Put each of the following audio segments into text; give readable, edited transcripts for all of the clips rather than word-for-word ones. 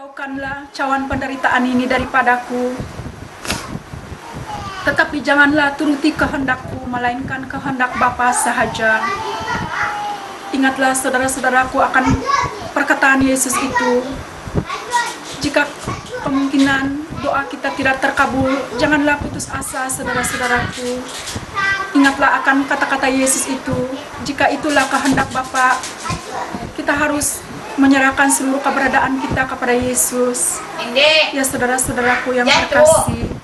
Jauhkanlah cawan penderitaan ini daripadaku. Tetapi janganlah turuti kehendakku, melainkan kehendak Bapa sahaja. Ingatlah saudara-saudaraku akan perkataan Yesus itu. Jika kemungkinan doa kita tidak terkabul, janganlah putus asa saudara-saudaraku. Ingatlah akan kata-kata Yesus itu. Jika itulah kehendak Bapa, kita harus menyerahkan seluruh keberadaan kita kepada Yesus. Ya saudara-saudaraku yang terkasih.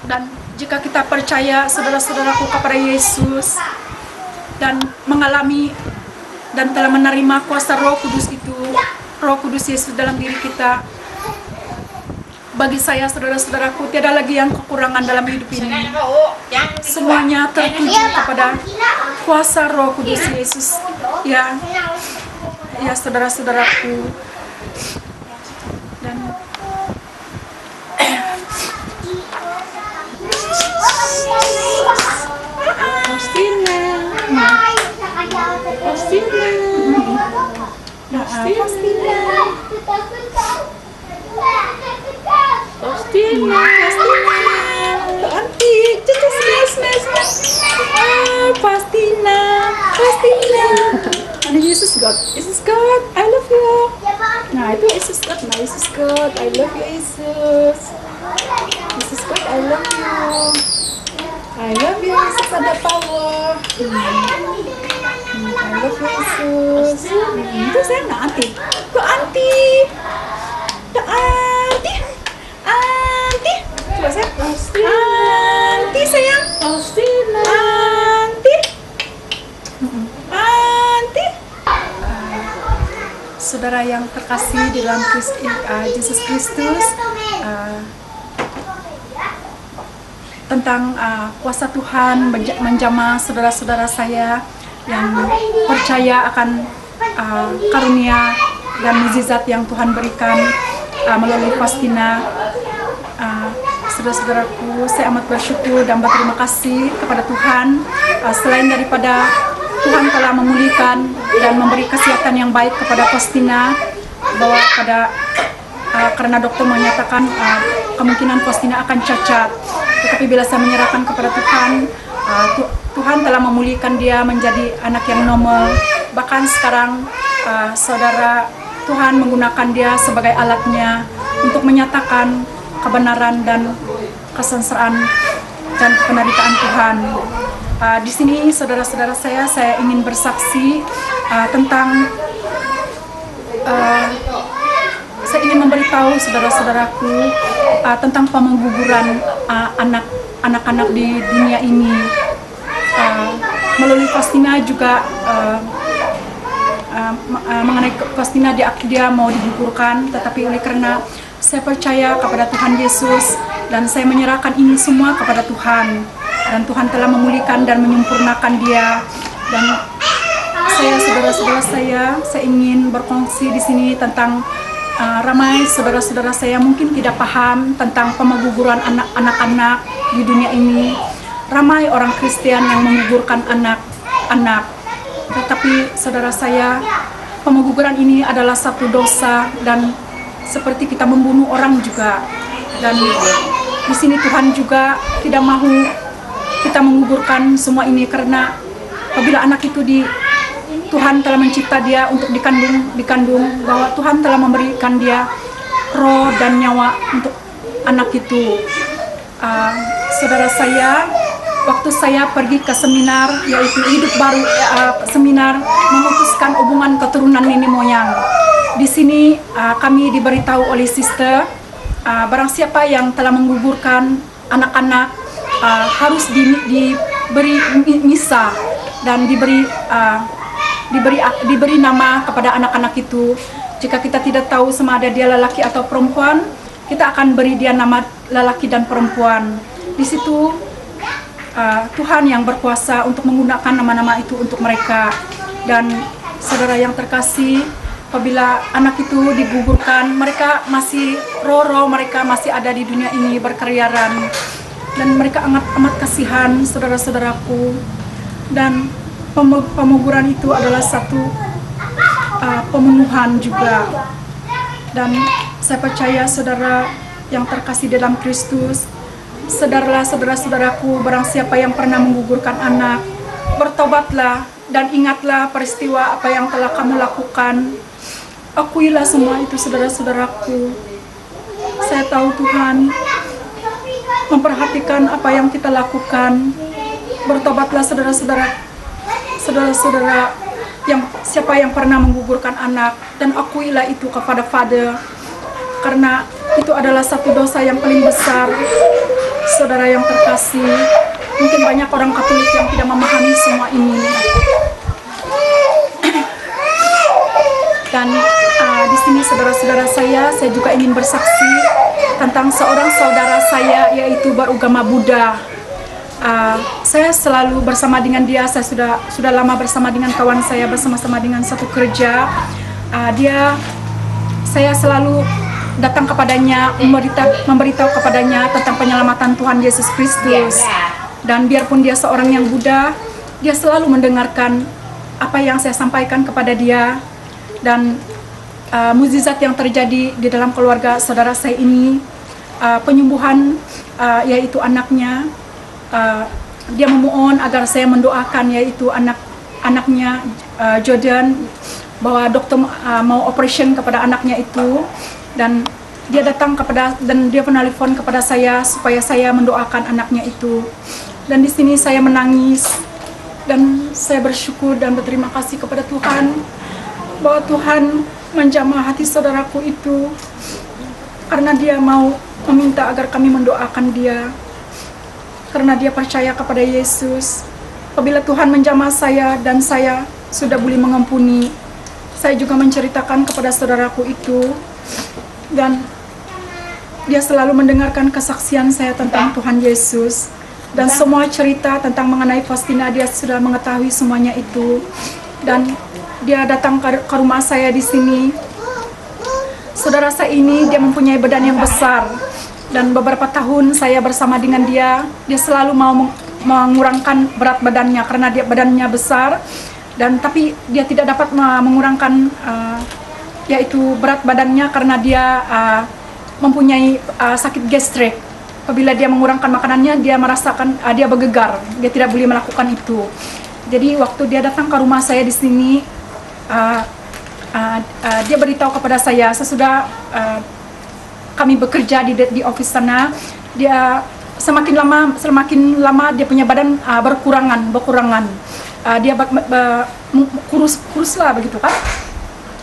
Dan jika kita percaya saudara-saudaraku kepada Yesus dan mengalami dan telah menerima kuasa Roh Kudus itu, Roh Kudus Yesus dalam diri kita, bagi saya saudara-saudaraku tiada lagi yang kekurangan dalam hidup ini. Semuanya tertuju kepada kuasa Roh Kudus Yesus. Ya saudara-saudaraku. Dan Jesus God, I love you. Nah itu Jesus God, Jesus God, I love you Jesus. Jesus God, I love you. I love you, Jesus ada power. I love you Jesus. Itu saya nggak anti. Tuh anti. Coba saya. Anti sayang. Anti. Saudara yang terkasih di dalam Yesus Kristus, tentang kuasa Tuhan menjamah saudara-saudara saya yang percaya akan karunia dan mukjizat yang Tuhan berikan melalui Faustina. Saudara-saudaraku, saya amat bersyukur dan berterima kasih kepada Tuhan. Selain daripada Tuhan telah memulihkan dan memberi kesehatan yang baik kepada Faustina, bahwa karena dokter menyatakan kemungkinan Faustina akan cacat, tetapi bila saya menyerahkan kepada Tuhan, Tuhan telah memulihkan dia menjadi anak yang normal. Bahkan sekarang saudara, Tuhan menggunakan dia sebagai alatnya untuk menyatakan kebenaran dan kesengsaraan dan penderitaan Tuhan. Di sini saudara-saudara saya ingin bersaksi tentang saya ingin memberitahu saudara-saudaraku tentang pemengguguran anak-anak di dunia ini. Melalui Faustina juga mengenai Faustina dia mau digugurkan, tetapi oleh karena saya percaya kepada Tuhan Yesus dan saya menyerahkan ini semua kepada Tuhan, dan Tuhan telah memulihkan dan menyempurnakan dia. Dan saudara-saudara saya ingin berkongsi di sini tentang ramai saudara-saudara saya mungkin tidak paham tentang pemengguguran anak-anak di dunia ini. Ramai orang Kristen yang menggugurkan anak-anak, tetapi saudara saya, pemengguguran ini adalah satu dosa dan seperti kita membunuh orang juga. Dan di sini Tuhan juga tidak mahu kita menggugurkan semua ini, karena apabila anak itu Tuhan telah mencipta dia untuk dikandung, bahwa Tuhan telah memberikan dia roh dan nyawa untuk anak itu. Saudara saya, waktu saya pergi ke seminar, yaitu Hidup Baru, seminar memutuskan hubungan keturunan nenek moyang. Di sini kami diberitahu oleh sister, barang siapa yang telah menggugurkan anak-anak harus diberi misa dan diberi nama kepada anak-anak itu. Jika kita tidak tahu sama ada dia lelaki atau perempuan, kita akan beri dia nama lelaki dan perempuan. Di situ Tuhan yang berkuasa untuk menggunakan nama-nama itu untuk mereka. Dan saudara yang terkasih, apabila anak itu digugurkan, mereka masih mereka masih ada di dunia ini berkeliaran, dan mereka amat kasihan saudara-saudaraku. Dan pemengguguran itu adalah satu pembunuhan juga. Dan saya percaya saudara yang terkasih dalam Kristus, sadarlah saudara-saudaraku, barang siapa yang pernah menggugurkan anak, bertobatlah dan ingatlah peristiwa apa yang telah kamu lakukan. Akuilah semua itu saudara-saudaraku. Saya tahu Tuhan memperhatikan apa yang kita lakukan. Bertobatlah saudara-saudara yang siapa yang pernah menggugurkan anak, dan akuilah itu kepada Father, karena itu adalah satu dosa yang paling besar. Saudara yang terkasih, mungkin banyak orang Katolik yang tidak memahami semua ini. Dan di sini saudara-saudara saya juga ingin bersaksi tentang seorang saudara saya, yaitu beragama Buddha. Saya selalu bersama dengan dia. Saya sudah lama bersama dengan kawan saya, bersama-sama dengan satu kerja. Saya selalu datang kepadanya, memberitahu kepadanya tentang penyelamatan Tuhan Yesus Kristus. Dan biarpun dia seorang yang Buddha, dia selalu mendengarkan apa yang saya sampaikan kepada dia. Dan mukjizat yang terjadi di dalam keluarga saudara saya ini, penyembuhan yaitu anaknya. Dia memohon agar saya mendoakan yaitu anaknya Jordan, bahwa dokter mau operation kepada anaknya itu, dan dia datang dan dia menelpon kepada saya supaya saya mendoakan anaknya itu. Dan di sini saya menangis dan saya bersyukur dan berterima kasih kepada Tuhan bahwa Tuhan menjamah hati saudaraku itu, karena dia mau meminta agar kami mendoakan dia, karena dia percaya kepada Yesus. Apabila Tuhan menjamah saya dan saya sudah boleh mengampuni, saya juga menceritakan kepada saudaraku itu, dan dia selalu mendengarkan kesaksian saya tentang Tuhan Yesus. Dan semua cerita tentang mengenai Faustina dia sudah mengetahui semuanya itu. Dan dia datang ke rumah saya di sini. Saudara saya ini dia mempunyai badan yang besar. Dan beberapa tahun saya bersama dengan dia selalu mau mengurangkan berat badannya karena badannya besar, dan tapi dia tidak dapat mengurangkan yaitu berat badannya karena dia mempunyai sakit gastrik. Apabila dia mengurangkan makanannya, dia merasakan dia bergegar, dia tidak boleh melakukan itu. Jadi waktu dia datang ke rumah saya di sini, dia beritahu kepada saya sesudah kami bekerja di office sana, dia semakin lama dia punya badan berkurangan. Dia kurus lah begitu kan.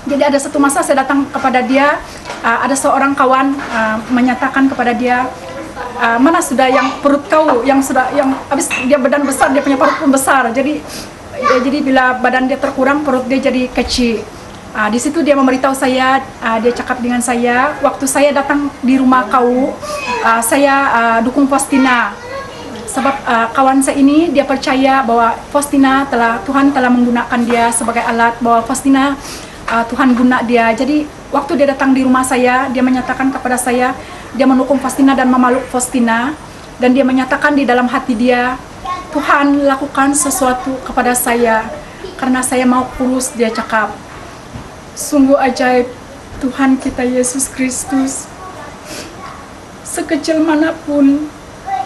Jadi ada satu masa saya datang kepada dia, ada seorang kawan menyatakan kepada dia, mana sudah yang perut kau yang habis dia badan besar, dia punya perut pun besar. Jadi bila badan dia terkurang, perut dia jadi kecil. Di situ dia memberitahu saya, dia cakap dengan saya, waktu saya datang di rumah kau, saya dukung Faustina. Sebab kawan saya ini dia percaya bahwa Faustina Tuhan telah menggunakan dia sebagai alat, bahwa Faustina Tuhan guna dia. Jadi waktu dia datang di rumah saya, dia menyatakan kepada saya, dia mendukung Faustina dan memeluk Faustina, dan dia menyatakan di dalam hati dia, Tuhan lakukan sesuatu kepada saya karena saya mau kurus. Dia cakap, sungguh ajaib Tuhan kita Yesus Kristus. Sekecil manapun,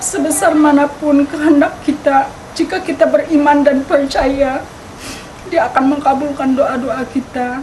sebesar manapun kehendak kita, jika kita beriman dan percaya, Dia akan mengabulkan doa-doa kita.